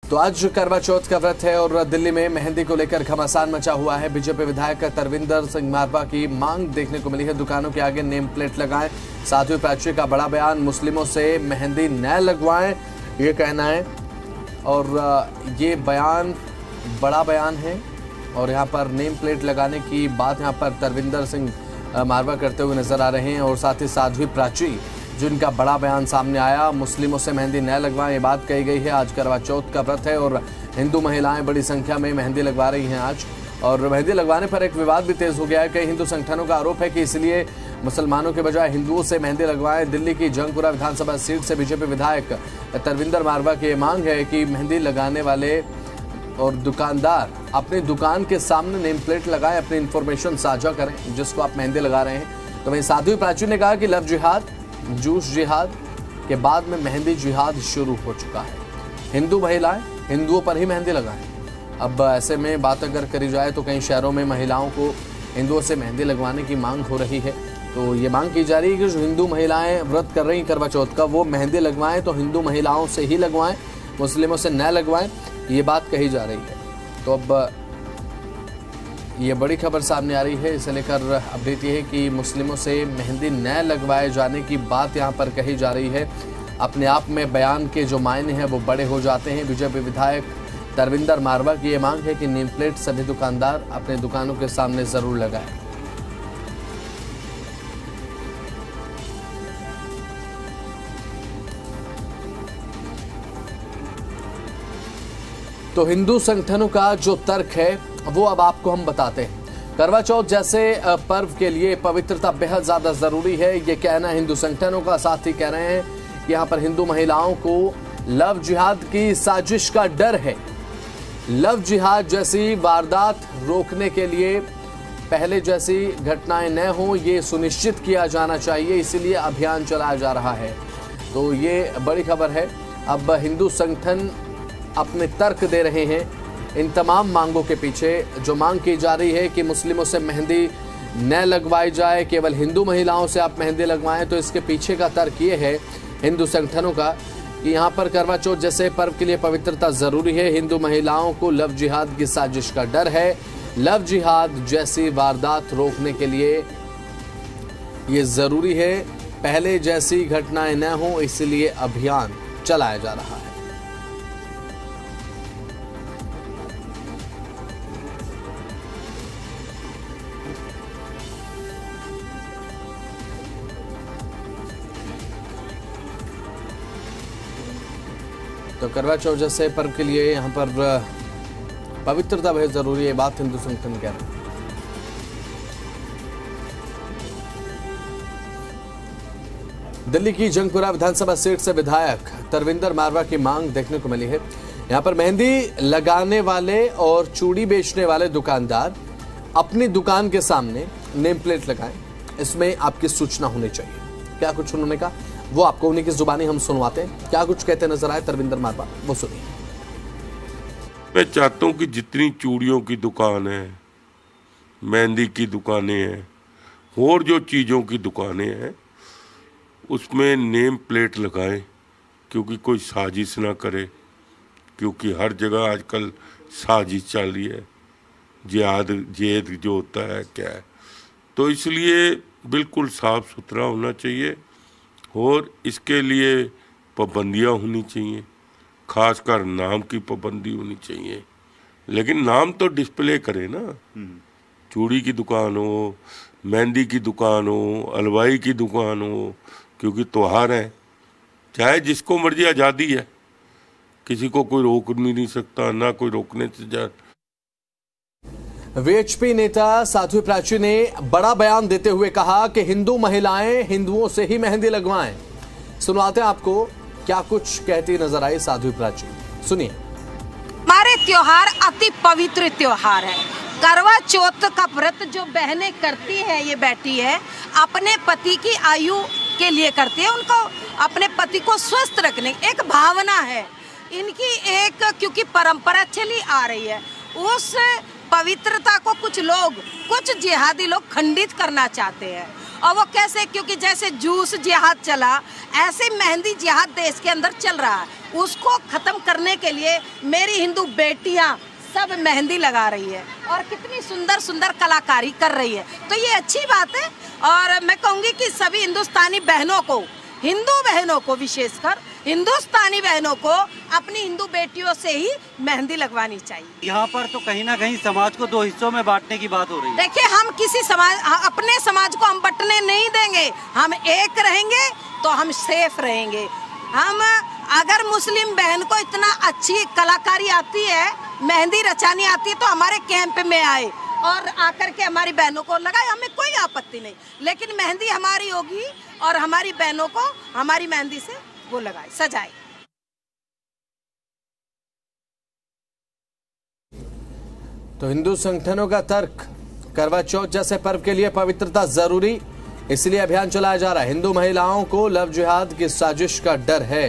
तो आज करवा चौथ का व्रत है और दिल्ली में मेहंदी को लेकर घमासान मचा हुआ है। बीजेपी विधायक तरविंदर सिंह मारवा की मांग देखने को मिली है, दुकानों के आगे नेम प्लेट लगाएं। साध्वी प्राची का बड़ा बयान, मुस्लिमों से मेहंदी न लगवाएं, ये कहना है। और ये बयान बड़ा बयान है और यहाँ पर नेम प्लेट लगाने की बात यहाँ पर तरविंदर सिंह मारवा करते हुए नजर आ रहे हैं। और साथ ही साध्वी प्राची जिनका बड़ा बयान सामने आया, मुस्लिमों से मेहंदी न लगवाएं, ये बात कही गई है। आज करवा चौथ का व्रत है और हिंदू महिलाएं बड़ी संख्या में मेहंदी लगवा रही हैं आज। और मेहंदी लगवाने पर एक विवाद भी तेज हो गया है। कई हिंदू संगठनों का आरोप है कि इसलिए मुसलमानों के बजाय हिंदुओं से मेहंदी लगवाएं। दिल्ली की जंगपुरा विधानसभा सीट से बीजेपी विधायक तरविंदर मारवा की मांग है कि मेहंदी लगाने वाले और दुकानदार अपनी दुकान के सामने नेम प्लेट लगाएं, अपनी इंफॉर्मेशन साझा करें जिसको आप मेहंदी लगा रहे हैं। तो वहीं साध्वी प्राची ने कहा कि लव जिहाद, जूस जिहाद के बाद में मेहंदी जिहाद शुरू हो चुका है। हिंदू महिलाएं हिंदुओं पर ही मेहंदी लगाएं। अब ऐसे में बात अगर करी जाए तो कई शहरों में महिलाओं को हिंदुओं से मेहंदी लगवाने की मांग हो रही है। तो ये मांग की जा रही है कि जो हिंदू महिलाएं व्रत कर रही करवा चौथ का, वो मेहंदी लगवाएं तो हिंदू महिलाओं से ही लगवाएं, मुस्लिमों से न लगवाएं, ये बात कही जा रही है। तो अब ये बड़ी खबर सामने आ रही है। इसे लेकर अपडेट ये है कि मुस्लिमों से मेहंदी न लगवाए जाने की बात यहाँ पर कही जा रही है। अपने आप में बयान के जो मायने हैं वो बड़े हो जाते हैं। बीजेपी विधायक तरविंदर मारवा की ये मांग है कि नेम प्लेट सभी दुकानदार अपने दुकानों के सामने जरूर लगाएं। तो हिंदू संगठनों का जो तर्क है वो अब आपको हम बताते हैं। करवा चौथ जैसे पर्व के लिए पवित्रता बेहद ज्यादा जरूरी है, ये कहना हिंदू संगठनों का। साथ ही कह रहे हैं कि यहाँ पर हिंदू महिलाओं को लव जिहाद की साजिश का डर है। लव जिहाद जैसी वारदात रोकने के लिए पहले जैसी घटनाएं न हो, ये सुनिश्चित किया जाना चाहिए, इसीलिए अभियान चलाया जा रहा है। तो ये बड़ी खबर है। अब हिंदू संगठन अपने तर्क दे रहे हैं इन तमाम मांगों के पीछे। जो मांग की जा रही है कि मुस्लिमों से मेहंदी न लगवाई जाए, केवल हिंदू महिलाओं से आप मेहंदी लगवाएं, तो इसके पीछे का तर्क ये है हिंदू संगठनों का कि यहाँ पर करवा चौथ जैसे पर्व के लिए पवित्रता जरूरी है। हिंदू महिलाओं को लव जिहाद की साजिश का डर है। लव जिहाद जैसी वारदात रोकने के लिए ये जरूरी है, पहले जैसी घटनाएं न हो, इसलिए अभियान चलाया जा रहा है। तो करवा चौथ जैसे पर्व के लिए यहाँ पर पवित्रता बहुत जरूरी है, बात हिंदू संगठन कह रहे हैं। दिल्ली की जंगपुरा विधानसभा सीट से विधायक तरविंदर मारवा की मांग देखने को मिली है। यहाँ पर मेहंदी लगाने वाले और चूड़ी बेचने वाले दुकानदार अपनी दुकान के सामने नेम प्लेट लगाएं, इसमें आपकी सूचना होनी चाहिए। क्या कुछ उन्होंने कहा वो आपको उन्हीं की जुबानी हम सुनवाते हैं। क्या कुछ कहते नजर आए तरविंदर मारवा, वो सुनिए। मैं चाहता हूं कि जितनी चूड़ियों की दुकान है, मेहंदी की दुकानें हैं और जो चीज़ों की दुकानें हैं, उसमें नेम प्लेट लगाएं, क्योंकि कोई साजिश ना करे। क्योंकि हर जगह आजकल साजिश चल रही है, जेद जो होता है क्या है। तो इसलिए बिल्कुल साफ सुथरा होना चाहिए और इसके लिए पाबंदियां होनी चाहिए, खासकर नाम की पाबंदी होनी चाहिए। लेकिन नाम तो डिस्प्ले करे ना। चूड़ी की दुकान हो, मेहंदी की दुकान हो, हलवाई की दुकान हो, क्योंकि त्योहार है, चाहे जिसको मर्जी आज़ादी है, किसी को कोई रोक नहीं सकता, ना कोई रोकने से जा। वीएचपी नेता साध्वी प्राची ने बड़ा बयान देते हुए कहा कि हिंदू महिलाएं हिंदुओं से ही मेहंदी लगवाएं। सुनवाते हैं आपको क्या कुछ कहती नजर आई साध्वी प्राची, सुनिए। हमारे त्योहार अति पवित्र त्योहार है। करवा चौथ का व्रत जो बहनें करती है, ये बैठी है, अपने पति की आयु के लिए करती है, उनको अपने पति को स्वस्थ रखने एक भावना है इनकी, एक क्योंकि परंपरा चली आ रही है, उस पवित्रता को कुछ लोग, कुछ जिहादी लोग खंडित करना चाहते हैं। और वो कैसे, क्योंकि जैसे जूस जिहाद चला ऐसे मेहंदी जिहाद देश के अंदर चल रहा है। उसको खत्म करने के लिए मेरी हिंदू बेटियां सब मेहंदी लगा रही है और कितनी सुंदर सुंदर कलाकारी कर रही है, तो ये अच्छी बात है। और मैं कहूँगी कि सभी हिंदुस्तानी बहनों को, हिंदू बहनों को, विशेषकर हिंदुस्तानी बहनों को अपनी हिंदू बेटियों से ही मेहंदी लगवानी चाहिए। यहाँ पर तो कहीं ना कहीं समाज को दो हिस्सों में बांटने की बात हो रही है। देखिए, हम किसी समाज, अपने समाज को हम बंटने नहीं देंगे। हम एक रहेंगे तो हम सेफ रहेंगे। हम अगर मुस्लिम बहन को इतना अच्छी कलाकारी आती है, मेहंदी रचानी आती है, तो हमारे कैंप में आए और आकर के हमारी बहनों को लगाए, हमें कोई आपत्ति नहीं। लेकिन मेहंदी हमारी होगी और हमारी बहनों को हमारी मेहंदी से वो लगाए, सजाए। तो हिंदू संगठनों का तर्क, करवा चौथ जैसे पर्व के लिए पवित्रता जरूरी, इसलिए अभियान चलाया जा रहा है। हिंदू महिलाओं को लव जिहाद की साजिश का डर है।